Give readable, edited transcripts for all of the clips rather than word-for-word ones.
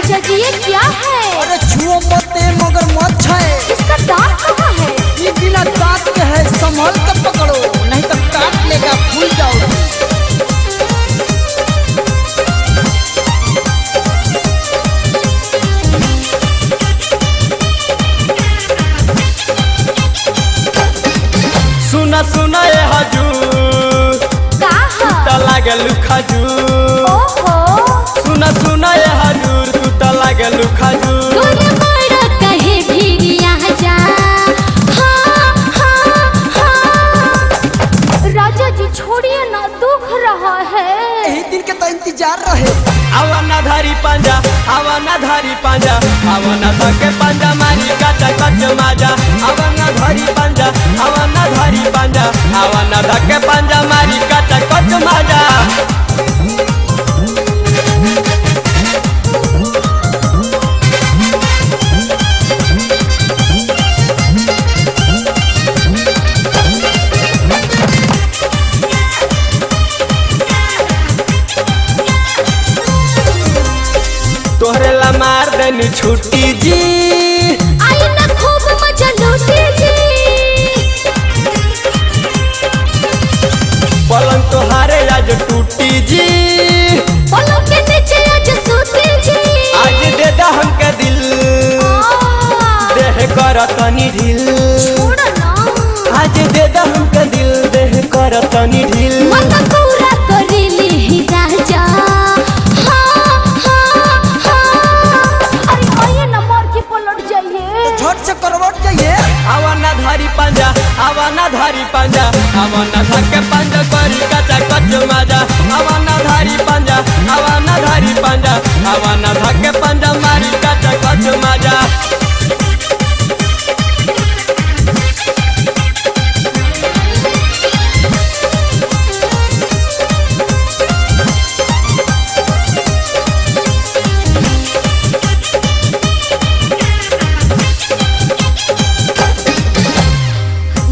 राजा जी ये क्या है? अरे छुओ मत मगरमच्छ है। इसका दांत कहाँ है? ये बिना दांत के है, संभल के पकड़ो नहीं तो काट लेगा, भूल जाओगे। सुना सुना ये हजूर तू लागल खजूर। ओहो सुना सुना ये हजूर तू लागल खजूर। कहे भीरिया जा। हाँ, हाँ, हाँ। राजा जी छोड़िए ना, दुख रहा है। यही दिन के तो इंतजार रहे। आवाना धारी पंजा, आवाना धारी पंजा, आवाना धके पंजा मारी काटा कच माजा। आवाना धारी पंजा, आवाना धारी पंजा, आवाना धके पंजा मारी काटा कच माजा। तोहरे ला मार देनी छुट्टी जी, आई ना खूब मजा लूटी जी। पलंग तोहारे आज टूटी जी, पलंग के नीचे आज सूती जी। आज दे दा हमके दिल, देह कर तनी ढील। छोड़ ना, आज दे दा हमके दिल, देह कर तनी ढील। मन पूरा करेली ही राजा। हाँ, हाँ, हाँ। अरे आइए ना, मार के पलट जाइए। तो झट से करवट जाइए। आवाना धारी पंजा, आवाना धारी पंजा, आवाना धके पंजा करी कचा कच माजा। आवाना धारी पंजा, आवाना धारी पंजा, आवाना धके पंजा मारी कचा कच माजा।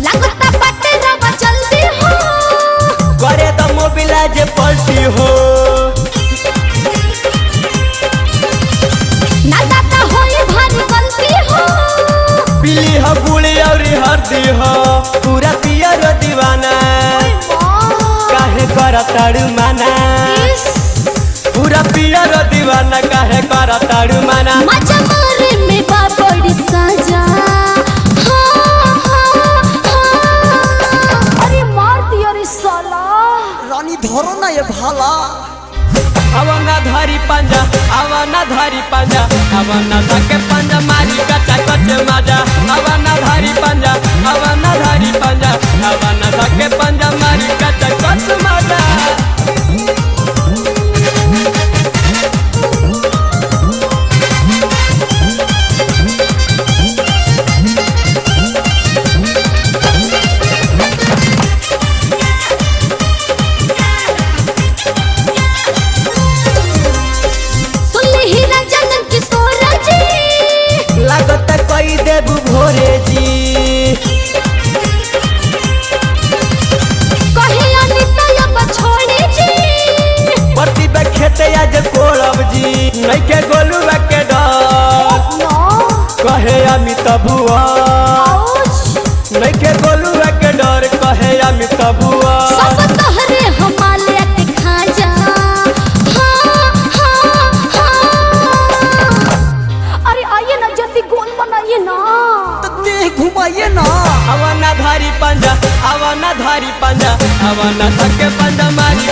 लगता बटे रवा जल्दी हो, करे तो मोबिला जे पलटी हो। ना दाता होई भारी गलती हो। पीली हो गुड़ी और हरदी हो, पूरा पियर दीवाना काहे कर ताड़ू माना। पूरा पियर दीवाना काहे कर ताड़ू माना। मजा मारे में बड़ी सजा। हाँ, हाँ, हाँ। अरे मार दिया रे साला। रानी धरो ना ये भाला। आवाना धारी पंजा, आवाना धारी पंजा, आवाना धके पंजा मारी कचा कच माजा। आवाना धारी पंजा, आवाना धारी पंजा, आवाना धके पंजा मारी कचा कच माजा। सुनले ही रंजन की सोरा जी। लागत कई देबू भोरे जी, कहे अनिता अब छोड़ी जी। प्रतिभा खेते आज कोड़ब जी। नइखे गोलुआ के डर नो कहे अमित बुआ, आउच। नइखे गोलुआ के डर कहे अमित बुआ। सब तोहरे हमाले के खा जा। हाँ, हाँ, हाँ। अरे आइए ना, जल्दी गोल बनाइए ना। तो देह घुमाइए ना। आवाना धारी पंजा, आवाना धारी पंजा, आवाना धके पंजा मारी